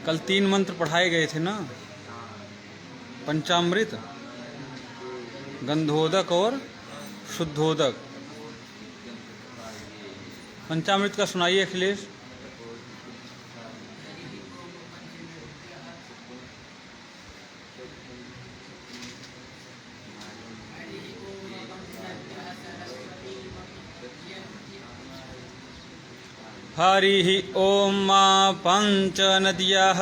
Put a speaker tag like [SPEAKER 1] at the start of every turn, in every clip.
[SPEAKER 1] कल 3 मंत्र पढ़ाए गए थे ना, पंचामृत, गंधोदक और शुद्धोदक। पंचामृत का सुनाइए अखिलेश। हरि ओम पंच नद्यः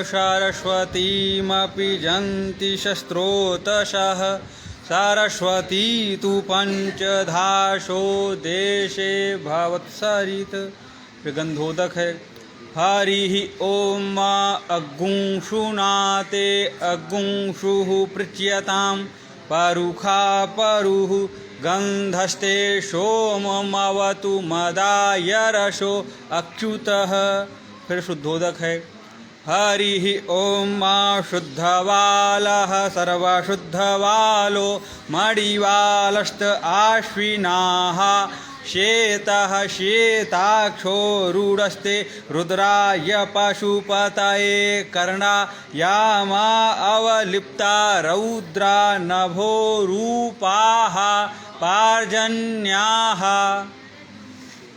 [SPEAKER 1] सरस्वतीमपि जन्ति शस्त्रोतशः सरस्वती तु पंचधाशो देशे भवत्सरित। फिर गंधोदक है। हरि ओम अग्गुंशुनाते अग्गुंशुः पृच्यताम् परुखा परुः गंधस्ते सोममवतु मदाय रसो अच्युतः। फिर शुद्धोदक है। हरि ओम शुद्धवालः सर्वशुद्धवालो मणिवालस्त आश्विनाः श्वेतः श्वेताक्षो रूढस्ते रुद्राय पशुपतये कर्णा यामा अवलिप्ता रौद्रा नभो रूपाः पार्जन्याः।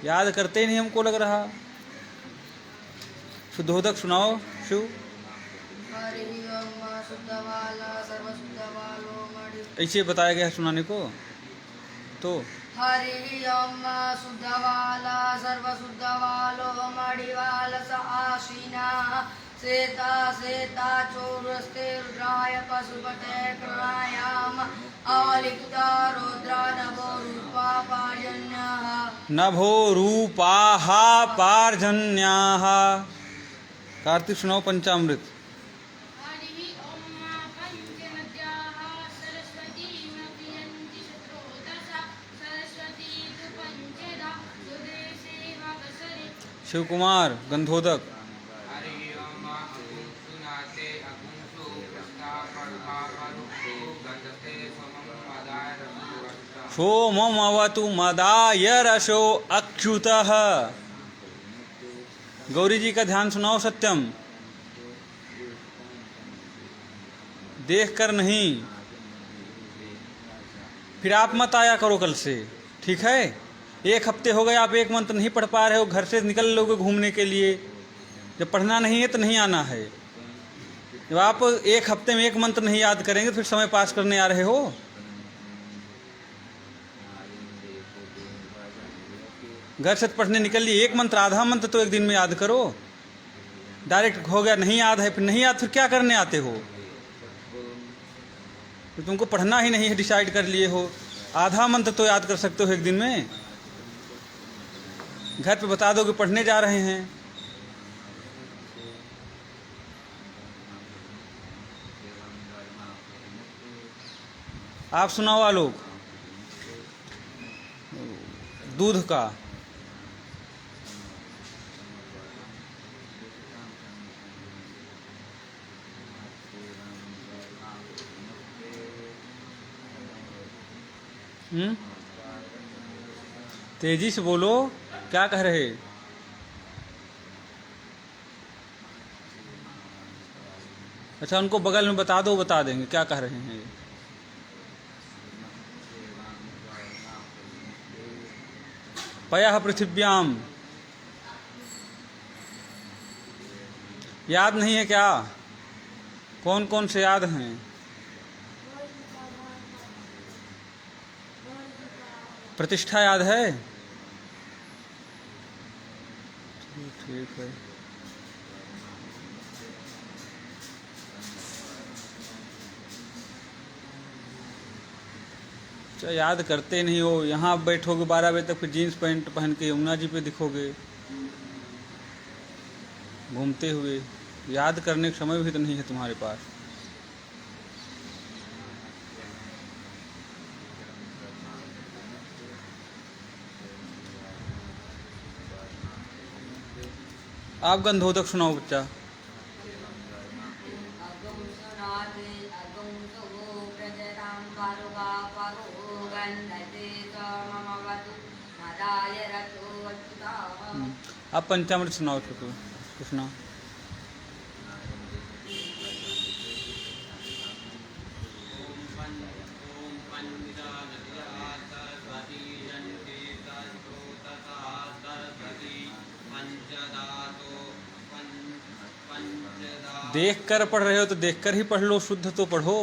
[SPEAKER 1] याद करते नहीं हमको लग रहा। शुद्धोदक सुनाओ शिव। ऐसे बताया गया है सुनाने को। तो
[SPEAKER 2] हरि ओम शुद्धवाला सर्वशुद्धवालो मणिवाल स आशीना श्वेता श्वेता चोरस्ते रुद्राय पशुपते कृणायाम अवलिप्ता रुद्रा नभो रूपा पार्जन्याः।
[SPEAKER 1] नभो रूपाः पार्जन्याः। कार्तिक सुनाओ पंचामृत। शिव कुमार गंधोदक। सोममवतु मदाय रसो अच्युतः। गौरी जी का ध्यान सुनाओ सत्यम। देख कर नहीं, फिर आप मत आया करो कल से, ठीक है। 1 हफ्ते हो गए आप एक मंत्र नहीं पढ़ पा रहे हो, घर से निकल लोगे घूमने के लिए। जब पढ़ना नहीं है तो नहीं आना है। जब आप 1 हफ्ते में 1 मंत्र नहीं याद करेंगे फिर समय पास करने आ रहे हो। घर से पढ़ने निकल लिए, 1 मंत्र आधा मंत्र तो 1 दिन में याद करो। डायरेक्ट हो गया नहीं याद है, फिर नहीं याद, फिर क्या करने आते हो। तो तुमको पढ़ना ही नहीं है, डिसाइड कर लिए हो। आधा मंत्र तो याद कर सकते हो 1 दिन में। घर पे बता दो कि पढ़ने जा रहे हैं। आप सुनाओ आलोक। दूध का। तेजी से बोलो, क्या कह रहे। अच्छा उनको बगल में बता दो, बता देंगे क्या कह रहे हैं। पयः पृथिव्याम। याद नहीं है क्या? कौन कौन से याद हैं? प्रतिष्ठा याद है? ठीक है। अच्छा याद करते नहीं हो। यहाँ बैठोगे 12 बजे तक, फिर जीन्स पैंट पहन के यमुना जी पे दिखोगे घूमते हुए। याद करने का समय भी तो नहीं है तुम्हारे पास। आप गंधोदक सुनाओ बच्चा। आप पंचामृत सुनाओ। सुना देख कर पढ़ रहे हो तो देख कर ही पढ़ लो, शुद्ध तो पढ़ो।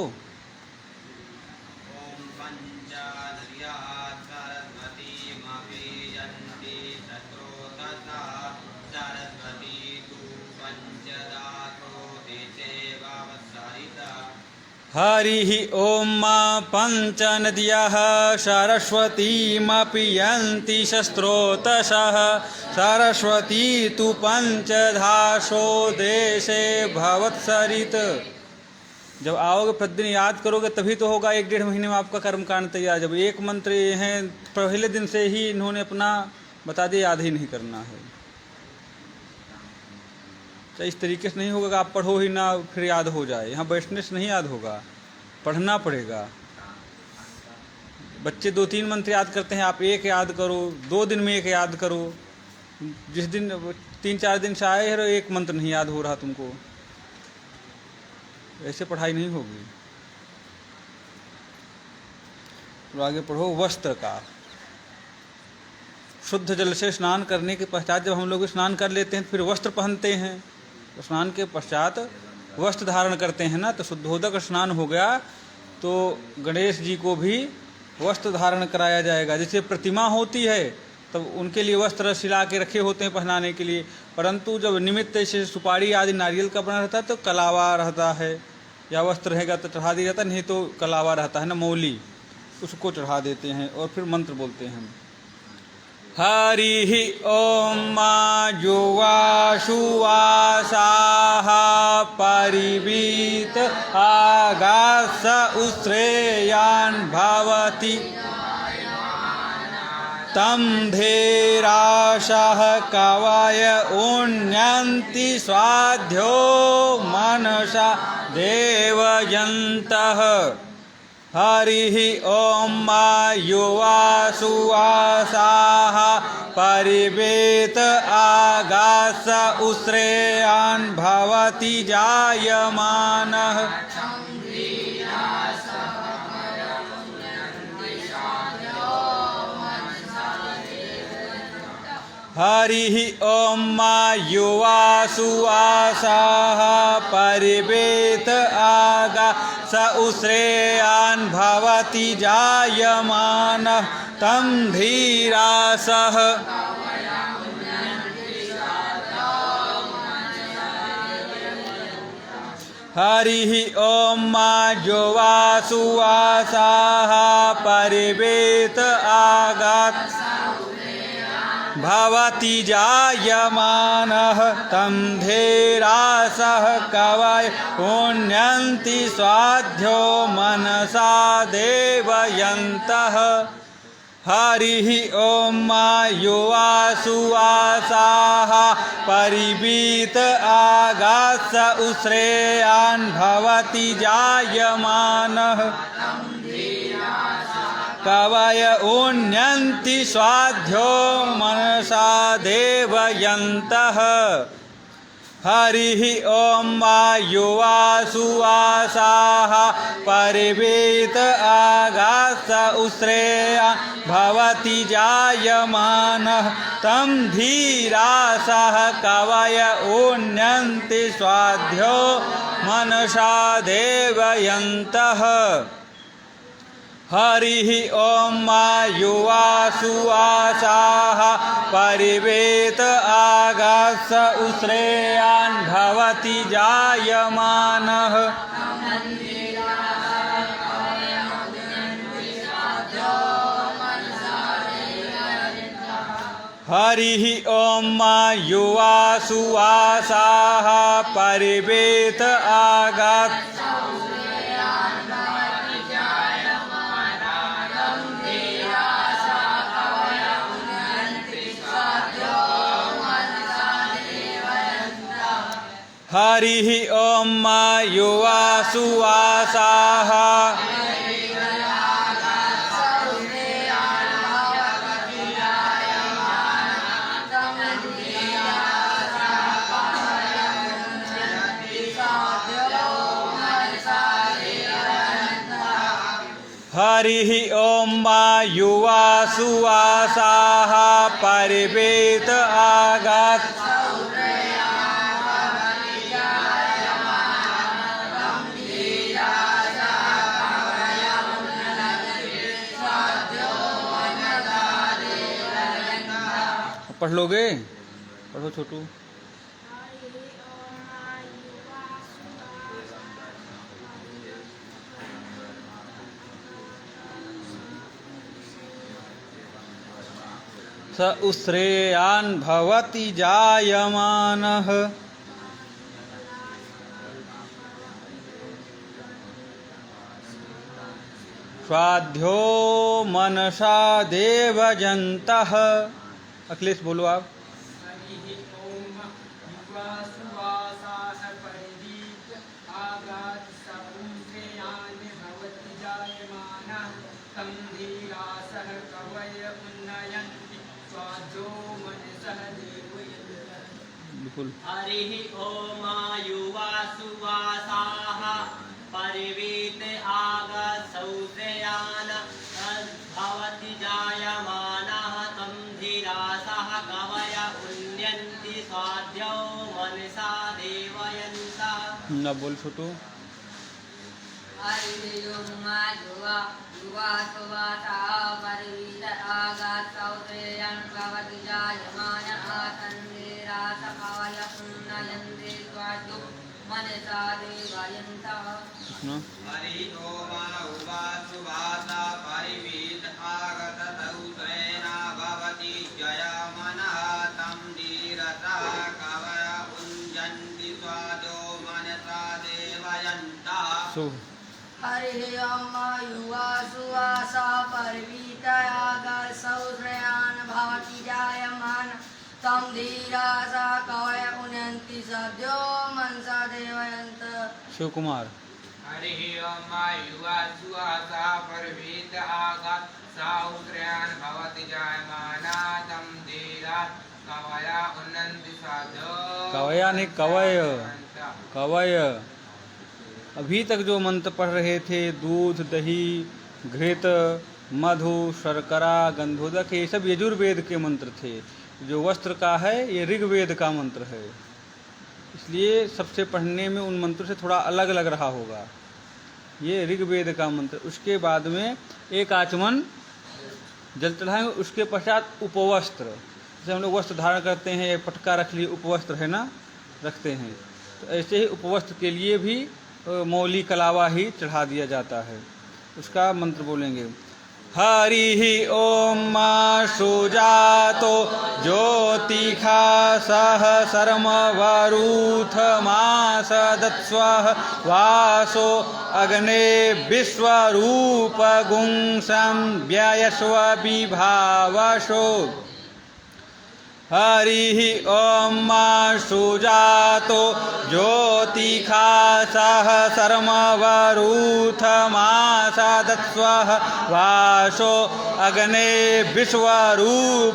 [SPEAKER 3] ॐ पञ्चनद्याः सरस्वतीमभियन्ति शत्रुतथा सरस्वती तु पञ्चदातो देशेवावसरिता।
[SPEAKER 1] हरिः ॐ पंच नद्यः सरस्वतीमपि यन्ति शस्त्रोतसः सरस्वती तु पंचधासो देशे भवत्सरित। जब आओगे प्रतिदिन याद करोगे तभी तो होगा, 1-1.5 महीने में आपका कर्मकांड तैयार। जब एक मंत्र ये हैं पहले दिन से ही इन्होंने अपना बता दिया, याद ही नहीं करना है। तो इस तरीके से नहीं होगा कि आप पढ़ो ही ना फिर याद हो जाए। यहाँ बैठने से नहीं याद होगा, पढ़ना पड़ेगा। बच्चे 2-3 मंत्र याद करते हैं, आप एक याद करो, 2 दिन में एक याद करो। जिस दिन 3-4 दिन से आए हो एक मंत्र नहीं याद हो रहा तुमको, ऐसे पढ़ाई नहीं होगी। तो आगे पढ़ो। वस्त्र का शुद्ध जल से स्नान करने के पश्चात जब हम लोग स्नान कर लेते हैं तो फिर वस्त्र पहनते हैं। तो स्नान के पश्चात वस्त्र धारण करते हैं ना, तो शुद्धोदक स्नान हो गया तो गणेश जी को भी वस्त्र धारण कराया जाएगा। जैसे प्रतिमा होती है तब उनके लिए वस्त्र सिला के रखे होते हैं पहनाने के लिए, परंतु जब निमित्त जैसे सुपारी आदि नारियल का बना रहता है तो कलावा रहता है, या वस्त्र रहेगा तो चढ़ा दिया जाता है, नहीं तो कलावा रहता है ना मौली, उसको चढ़ा देते हैं और फिर मंत्र बोलते हैं। हरिः ॐ जुवाशुवासाः परिवीत आगास उश्रेयान् भवति तं धीरासः कवय उन्यन्ति स्वाध्यो मनसा देवयन्तः। हरिः ॐ युवासुवासाः परिवेत आगास उश्रेयान् भवति जायमानः। हरिः ॐ युवासुवासाः परिवेत आगास उश्रेयान् भवति जायमानः तं धीरासः। हरिः ॐ युवासुवासाः परिवेत आगास भवति जायमानः तं धीरासः कवय उन्यन्ति स्वाध्यो मनसा देवयन्तः। हरिः ॐ युवासुवासाः परिवीत आगास उश्रेयान् भवति जायमानः कवय उन्यन्ति स्वाध्यो मनसा देवयन्तः। हरिः ॐ युवासुवासाः परिवेत आगास उश्रेयान् भवति जायमानः तं धीरासः कवय उन्यन्ति स्वाध्यो मनसा देवयन्तः। हरिः ॐ युवासुवासाः परिवेत आगास उश्रेयान् भवति जायमानः हरिः ॐ युवासुवासाः परिवेत आगास हरिः ॐ युवासुवासाः हरिः ॐ युवासुवासाः परिवेत आगास पढ़ लोगे? पढ़ो छोटू। स उश्रेयान् भवति जायमानः स्वाध्यो मनसा देवयन्तः। अखिलेश बोलो आप। बिल्कुल।
[SPEAKER 3] हरिः ओम युवा सुवासाः परिवीत आगसौत्रयान् भवति जायमानः तं धीरासः कवय उन्यन्ति स्वाध्यो मनसा देवयन्तः।
[SPEAKER 1] ना बोल छोटू।
[SPEAKER 3] हरि ओम उवासुवासा परिवीत आगत सौत्रेण भवति जयमानः तं धीरसः कवय उन्यन्ति स्वादो मनसा देवयन्तः।
[SPEAKER 2] हरिः ओम युवा सुवासा परिवीतयागसौत्रयान् भवति जायमानः तं धीरासा कवय उन्यन्ति सद्यो मनसा देवयन्तः।
[SPEAKER 1] शिव कुमार।
[SPEAKER 4] हरिः ओम युवा सुवासा परिवीत आगसौत्रयान् भवति जायमानः तं धीरा कवय उन्नति साधो।
[SPEAKER 1] कवया नहीं कवय, कवय। अभी तक जो मंत्र पढ़ रहे थे, दूध, दही, घृत, मधु, शर्करा, गंधोदक, ये सब यजुर्वेद के मंत्र थे। जो वस्त्र का है ये ऋग्वेद का मंत्र है, इसलिए सबसे पढ़ने में उन मंत्रों से थोड़ा अलग लग रहा होगा। ये ऋग्वेद का मंत्र। उसके बाद में एक आचमन जल चढ़ाएंगे, उसके पश्चात उपवस्त्र, जैसे हम लोग वस्त्र धारण करते हैं, पटका रख लिए, उपवस्त्र है ना, रखते हैं, तो ऐसे ही उपवस्त्र के लिए भी मौली कलावा ही चढ़ा दिया जाता है। उसका मंत्र बोलेंगे। हरिः ओम सुजातो ज्योतिखासः शर्मवरूथमासदत्स्वः वासो अग्ने विश्वरूपगुंसं व्ययस्व विभावशो। हरिः ओम सुजातो ज्योतिखासः शर्मवरूथमासदत्स्वः वासो अग्ने विश्वरूपगुंसं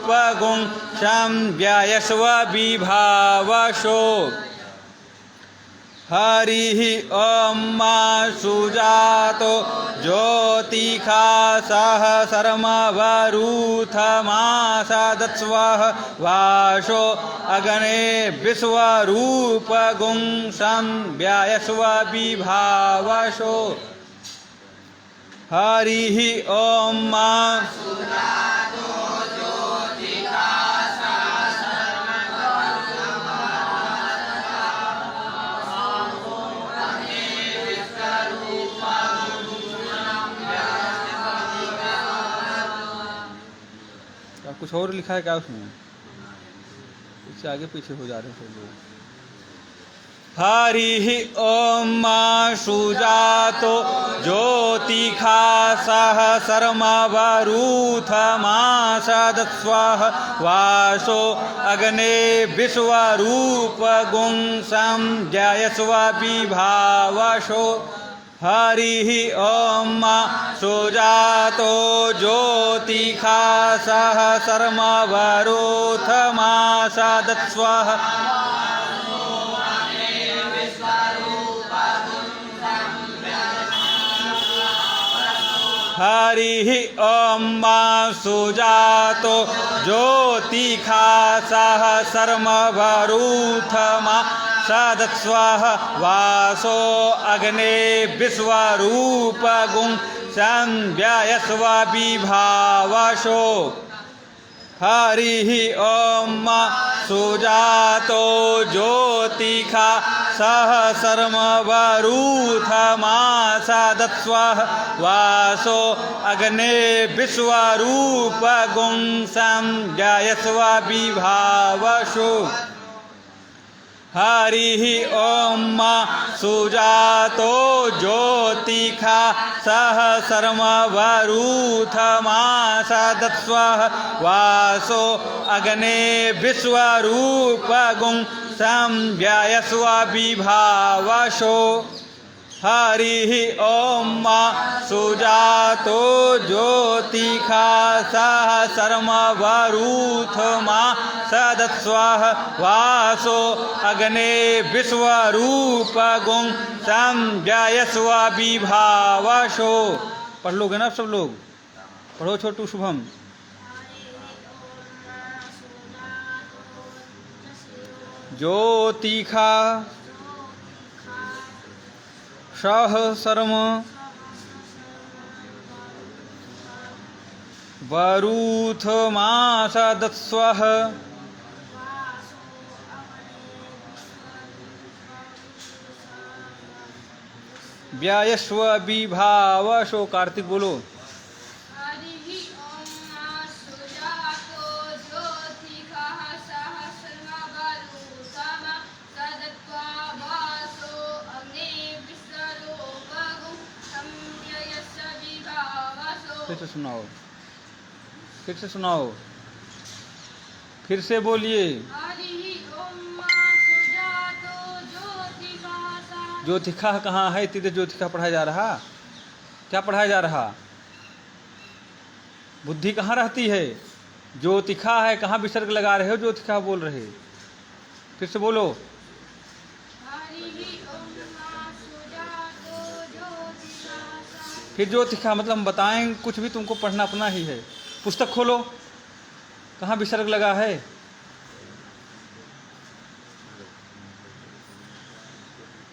[SPEAKER 1] व्ययस्व विभावशो। हरिः ओम सुजातो ज्योतिखासः शर्मवरूथमासदत्स्वः वासो अग्ने विश्वरूपगुंसं व्ययस्व विभावशो। हरिः ओम कुछ और लिखा है क्या उसमें? इससे आगे पीछे हो जा रहे थे लोग। हरिः ओम सुजातो ज्योतिखासः शर्मवरूथमासदत्स्वः वासो अग्ने विश्वरूपगुंसं व्ययस्व विभावशो। हरिः ओम सुजातो ज्योतिखासः शर्मवरूथमासदत्स्वः हरिः ओम सुजातो ज्योतिखासः शर्मवरूथमासदत्स्वः वासो अग्ने विश्वरूपगुंसं व्ययस्व विभावशो। हरि ओम सुजातो ज्योतिखा सहस्रम वरूथमासादत्स्व वासो अग्ने विश्वरूप गुंसं जायस्व विभावशो हरि ओम सुजातो ज्योतिखा सहस्रम वरूथमासादत्स्व वासो अग्ने विश्वरूप गुंसं जायस्व विभावशो हरि ओम सुजातो ज्योतिखा सहस्रम वरूथमासादत्स्व वासो अग्ने विश्वरूप गुंसं जायस्व विभावशो। पढ़ लोगे ना सब लोग? पढ़ो छोटू शुभम। ज्योतिखा सहस्रम वरूथमासादत्स्व व्यायस्व विभावशो। कार्तिक बोलो। फिर से सुनाओ, फिर से सुनाओ, फिर से बोलिए। ज्योतिखा कहाँ है? तीर्थ ज्योतिखा पढ़ाया जा रहा? क्या पढ़ाया जा रहा? बुद्धि कहाँ रहती है? ज्योतिखा है, कहाँ विसर्ग लगा रहे हो? ज्योतिखा बोल रहे, फिर से बोलो। फिर ज्योतिखा मतलब हम बताएं कुछ भी, तुमको पढ़ना अपना ही है। पुस्तक खोलो, कहाँ विसर्ग लगा है?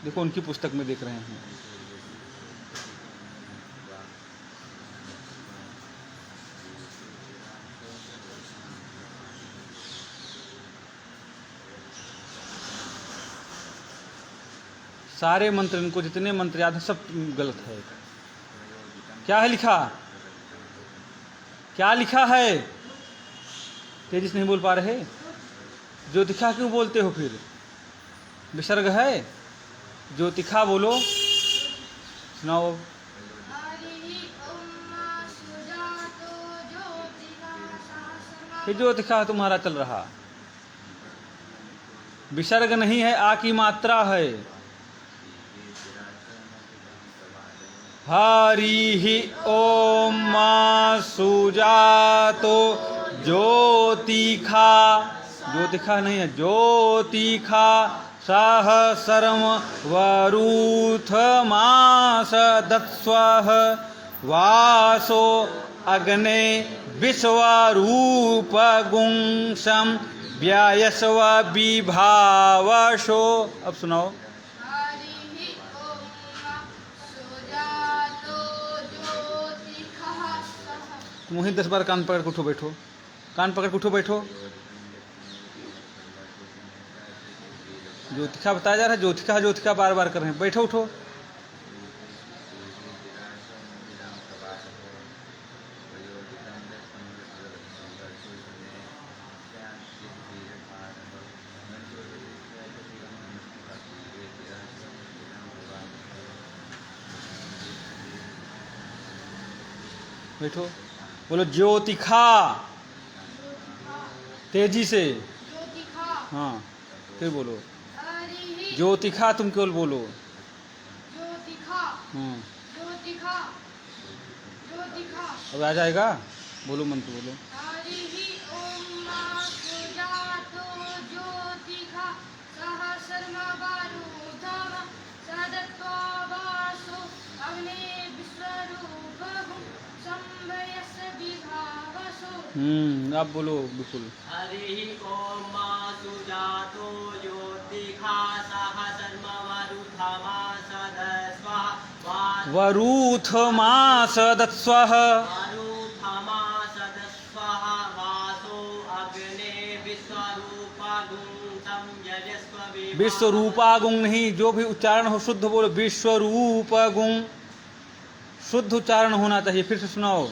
[SPEAKER 1] देखो उनकी पुस्तक में देख रहे हैं। सारे मंत्र, इनको जितने मंत्र याद है सब गलत है। क्या है लिखा? क्या लिखा है? तेजी से नहीं बोल पा रहे? ज्योतिखा क्यों बोलते हो? फिर विसर्ग है। ज्योतिखा बोलो, सुनाओ। फिर ज्योतिखा तुम्हारा चल रहा। विसर्ग नहीं है, आ की मात्रा है। हरि ओम सुजातो ज्योतिखा, ज्योतिखा नहीं है, ज्योतिखा सहस्रम वरूथमासादत्स्व वासो अग्ने विश्वरूप गुंसं व्यायस्व विभावशो। अब सुनाओ। तुम वहीं 10 बार कान पकड़ के उठो बैठो, कान पकड़ के उठो बैठो। ज्योतिखा बताया जा रहा है, ज्योतिखा ज्योतिखा बार बार कर रहे हैं। बैठो उठो। बैठो, बोलो ज्योतिखा, तेजी से। हाँ फिर बोलो ज्योतिखा, तुम केवल बोलो। अब आ जाएगा, बोलो मंत्र बोलो। आप बोलो बिल्कुल।
[SPEAKER 5] हरि ओम सुजातो ज्योतिखा सहस्रम
[SPEAKER 1] वरूथमासादत्स्व
[SPEAKER 5] वासो यजस्व
[SPEAKER 1] विश्व रूपागुण नहीं, जो भी उच्चारण हो शुद्ध बोलो। विश्व रूपगुण शुद्ध उच्चारण होना चाहिए। फिर से सुनाओ।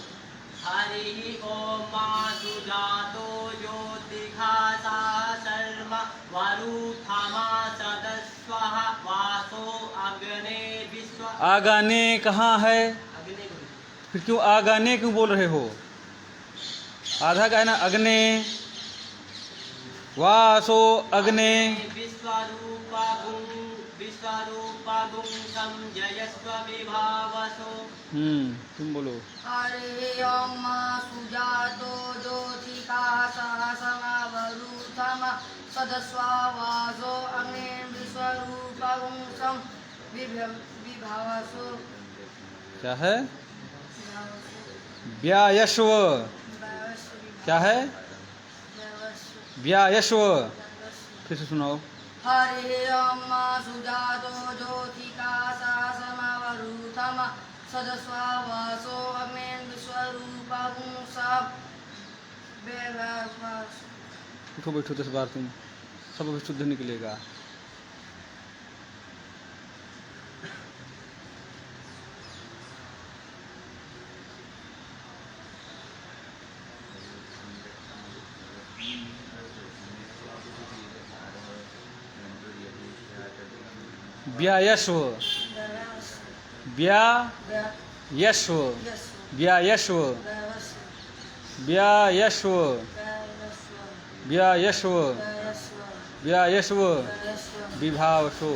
[SPEAKER 5] हरि ओम मा सुजातो ज्योतिखा सहस्रम वरुथमा सदस्वः वासो अग्ने विश्व।
[SPEAKER 1] आगाने कहाँ है?
[SPEAKER 5] अग्नि
[SPEAKER 1] फिर क्यों आगाने क्यों बोल रहे हो? आधा का है ना। अग्ने वासो अग्ने
[SPEAKER 5] विश्वरूपगुं संजयस्व विभावसो।
[SPEAKER 1] तुम बोलो।
[SPEAKER 2] हरि ओम मा सुजातो ज्योतिका सहस्रम सदस्वा वासो अग्ने विश्वरूपगुं विभावसो।
[SPEAKER 1] क्या है? व्यायश्व। क्या है? व्यायश्व। फिर से सुनाओ।
[SPEAKER 2] हरि ओम मा सुजातो ज्योतिका सहस्रम वरुथम सदस्वा वासो अग्ने विश्वरूपगुं
[SPEAKER 1] उठो बैठो 10 बार तुम, सब अभी शुद्ध निकलेगा। व्यायश्व व्यायश्व व्यायश्व व्यायश्व व्यायश्व व्यायश्व विभावसो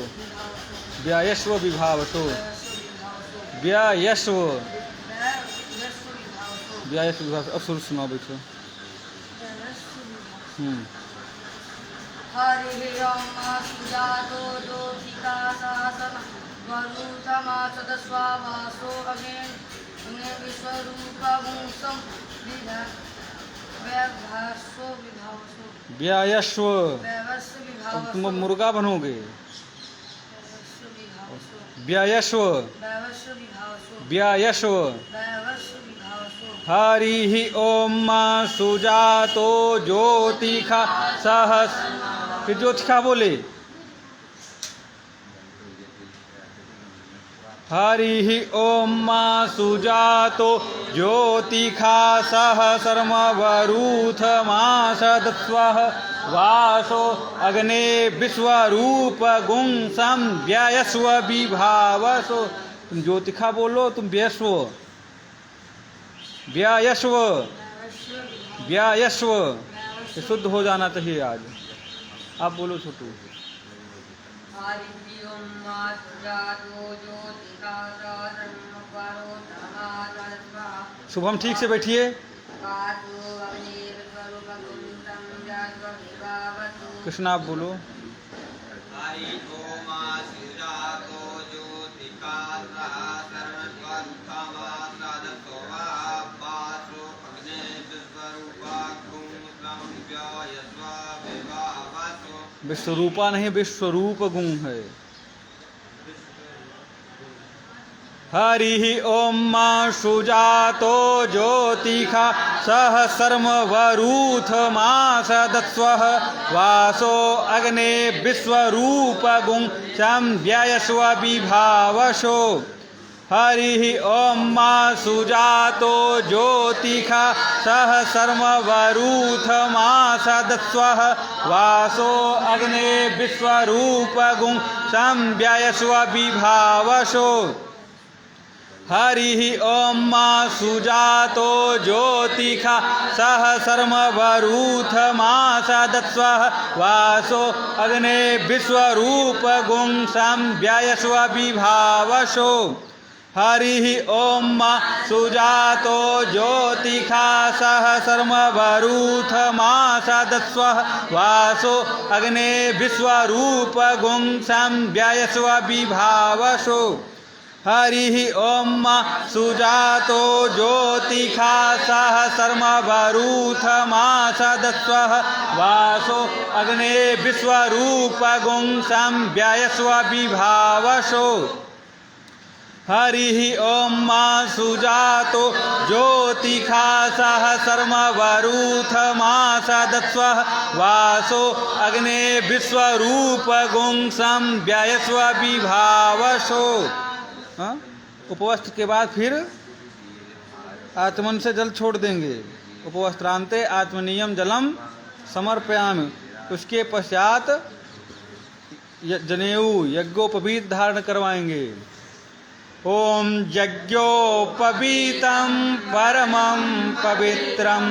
[SPEAKER 1] व्यायश्व विभावसो व्यायश्व व्यायश्व विभावसो। अब शुरू सुनाओ बैठो।
[SPEAKER 2] हरि ओम मा सुजातो ज्योतिका सहस्रम वरुथम सदस्वा वासो अग्ने विश्वरूपगुं
[SPEAKER 1] व्यायश्व। अब तुम मुर्गा बनोगे। व्यायश्व व्यायश्व। हरि ओम मा सुजातो ज्योतिखा सहस। फिर ज्योतिखा बोले। हरि ओम मा सुजातो ज्योतिखा सहस्रम वरुथमा सदस्वः वासो अग्ने विश्वरूपगुं संव्यायस्व विभावसो। तुम ज्योतिखा बोलो, तुम व्यस्व व्यायश्व व्यायश्व। ये शुद्ध हो जाना चाहिए आज। आप बोलो छोटू।
[SPEAKER 2] हरि ओम मा सुजातो ज्योतिका सहस्रम वरुथमा सदस्वा
[SPEAKER 1] शुभम ठीक से बैठिए।
[SPEAKER 2] वासो अग्ने विश्वरूपगुं संव्यायस्व विभावसो।
[SPEAKER 1] कृष्ण आप बोलो।
[SPEAKER 3] हरि ओम मा सुजातो ज्योतिका सहस्रम वरुथमा सदस्वा वासो अग्ने विश्वरूपगुं संव्यायस्व विभावसो।
[SPEAKER 1] विश्वरूपा नहीं, विश्वरूप गुण है। हरि ओम मा सुजातो ज्योतिखा सहस्रम वरुथमा सदस्वः वासो अग्ने विश्वरूपगुं संव्यायस्व विभावसो। हरि ओम मा सुजातो ज्योतिखा सहस्रम वरुथमा सदस्वः वासो अग्ने विश्वरूपगुं संव्यायस्व विभावसो। हरि ओम मा सुजातो ज्योतिखा सहस्रम वरुथमा सदस्वः वासो अग्ने विश्वरूपगुं संव्यायस्व विभावसो। हरि ओम मा सुजातो ज्योतिखा सहस्रम वरुथमा सदस्वः वासो अग्ने विश्वरूपगुं संव्यायस्व विभावसो। हरि ओम मा सुजातो ज्योतिखा सहस्रम वरुथमा सदस्वः वासो अग्ने विश्वरूपगुं संव्यायस्व विभावसो। हरि ओम मा सुजातो ज्योतिखासः सर्मवरूथमासदस्व वासो अग्ने विश्वरूपगुंसं व्ययस्व विभावसो। हाँ? उपवस्त्र के बाद फिर आचमन से जल छोड़ देंगे। उपवस्त्रांते आत्मनियम जलम समर्पयामि। उसके पश्चात जनेऊ यज्ञोपवीत धारण करवाएंगे। ओम यज्ञोपवीतं परमं पवित्रं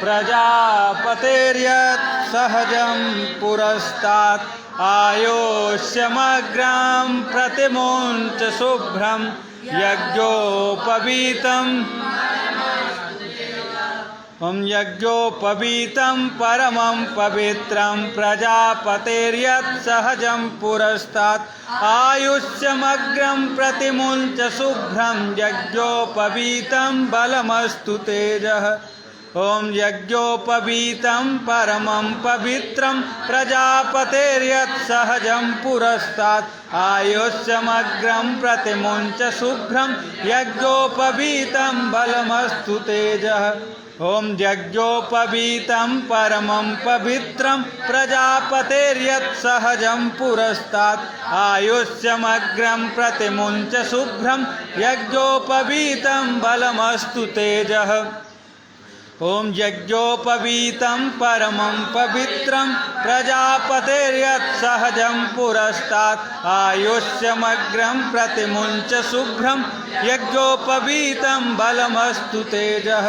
[SPEAKER 1] प्रजापतेर्यत् सहजं पुरस्तात् आयोष्यमग्रं प्रतिमुञ्च शुभ्रं यज्ञोपवीतं हम यज्ञोपवीतं परमं पवित्रं प्रजापतेर्यत् सहजं पुरस्तात् आयुष्यमग्रं प्रतिमुञ्च शुभ्रं यज्ञोपवीतं बलमस्तु तेजः। ओम यज्ञोपवीतं परमं पवित्रं प्रजापतेर्यत् सहजं पुरस्तात् आयुष्यमग्रं प्रतिमुञ्च शुभ्रं यज्ञोपवीतं बलमस्तु तेजः। ओम यज्ञोपवीतं परमं पवित्रं प्रजापतेर्यत् सहजं पुरस्तात् आयुष्यमग्रं प्रतिमुञ्च शुभ्रं यज्ञोपवीतं बलमस्तु तेजः। ओम यज्ञोपवीतं परमं पवित्रं प्रजापतेर्यत् सहजं पुरस्तात् आयुष्यमग्रं प्रतिमुञ्च शुभ्रं यज्ञोपवीतं बलमस्तु तेजः।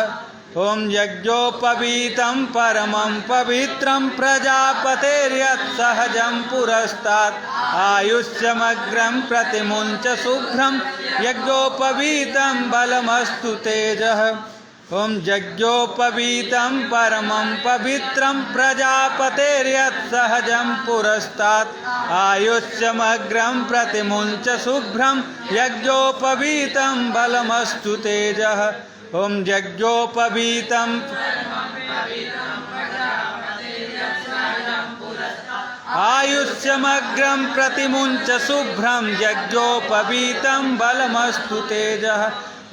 [SPEAKER 1] ओम यज्ञोपवीतं परमं पवित्रं प्रजापतेर्यत् सहजं पुरस्तात् आयुष्यमग्रं प्रतिमुञ्च शुभ्रं यज्ञोपवीतं बलमस्तु तेजः। ओम यज्ञोपवीतं परमं पवित्रं प्रजापतेर्यत् सहजं पुरस्तात् आयुष्यमग्रं प्रतिमुञ्च शुभ्रं यज्ञोपवीतं बलमस्तु तेजः। ओम यज्ञोपवीतं आयुष्यमग्रं प्रतिमुञ्च शुभ्रं यज्ञोपवीतं बलमस्तु तेजः।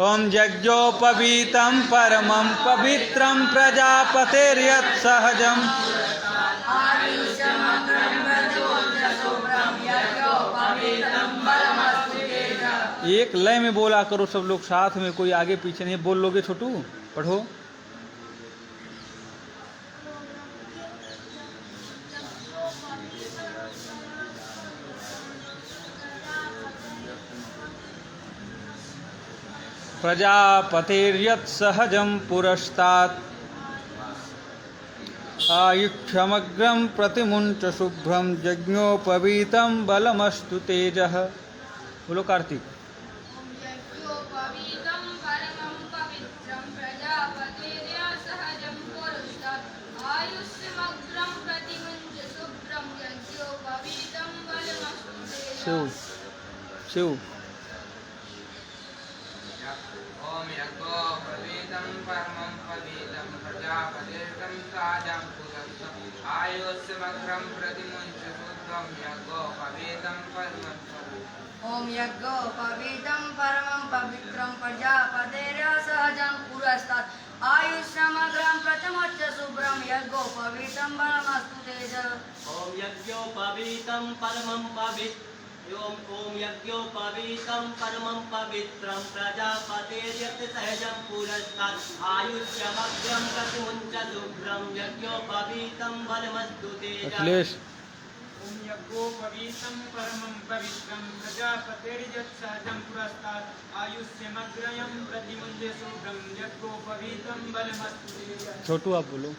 [SPEAKER 1] ओम यज्ञोपवीतं परमं पवित्रं प्रजापतेर्यत् सहजं एक लय में बोला करो सब लोग साथ में, कोई आगे पीछे नहीं। बोल लोगे छोटू? पढ़ो। प्रजापतेर्यत् सहजं पुरस्तात् आयुष्यमग्रं प्रतिमुञ्च शुभ्रं यज्ञोपवीतं बलमस्तु तेजः। बोलो कार्तिक।
[SPEAKER 6] यज्ञोपवीतं परमं पवित्रं प्रजापतेर्यत् सहजं पुरस्तात् आयुष्यमग्रं प्रतिमुञ्च शुभ्रं यज्ञोपवीतं बलमस्तु तेजः।
[SPEAKER 1] शिव
[SPEAKER 4] ओम यज्ञोपवीतं परमं पवित्रं प्रजापतेर्यत् सहजं पुरस्तात् आयुष्यमग्रं प्रतिमुञ्च शुभ्रं यज्ञोपवीतं बलमस्तु।
[SPEAKER 2] ओम यज्ञोपवीतं परमं पवित्रं प्रजापतेर्यत् सहजं पुरस्तात् आयुष्यमग्रं प्रतिमुञ्च शुभ्रं यज्ञोपवीतं बलमस्तु तेजः।
[SPEAKER 5] ओम यज्ञोपवीतं परमं पवित्रं ओम यज्ञोपवीतं परमं पवित्रं प्रजापतेर्यत् सहजं पुरस्तात् आयुष्यमग्रं प्रतिमुञ्च शुभ्रं यज्ञोपवीतं बलमस्तु तेजः।
[SPEAKER 1] अखिलेश।
[SPEAKER 7] ओम यज्ञोपवीतं परमं पवित्रं प्रजापतेर्यत् सहजं पुरस्तात् आयुष्यमग्रं प्रतिमुञ्च शुभ्रं यज्ञोपवीतं बलमस्तु तेजः।
[SPEAKER 1] छोटू आप बोलो।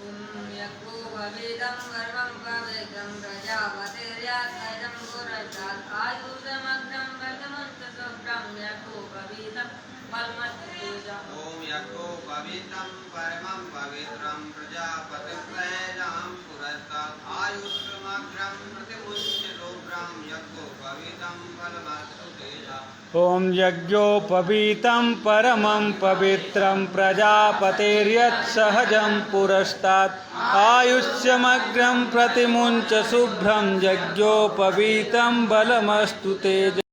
[SPEAKER 2] ओम यज्ञोपवीतं परमं पवित्रं प्रजापतेर्यत् सहजं पुरस्तात् आयुष्यमग्रं प्रतिमुञ्च शुभ्रं यज्ञोपवीतं बलमस्तु तेजः।
[SPEAKER 3] ओम यज्ञोपवीतं परमं पवित्रं प्रजापतिर्यत् पुरस्तात् आयुष्यमग्रं प्रतिमुञ्च शुभ्रं यज्ञोपवीतं बलमस्तु तेजः।
[SPEAKER 1] ओम यज्ञोपवीतं परमं पवित्रं प्रजापतेर्यत् सहजं पुरस्तात् आयुष्यमग्रं प्रतिमुञ्च शुभ्रं यज्ञोपवीतं बलमस्तु तेजः।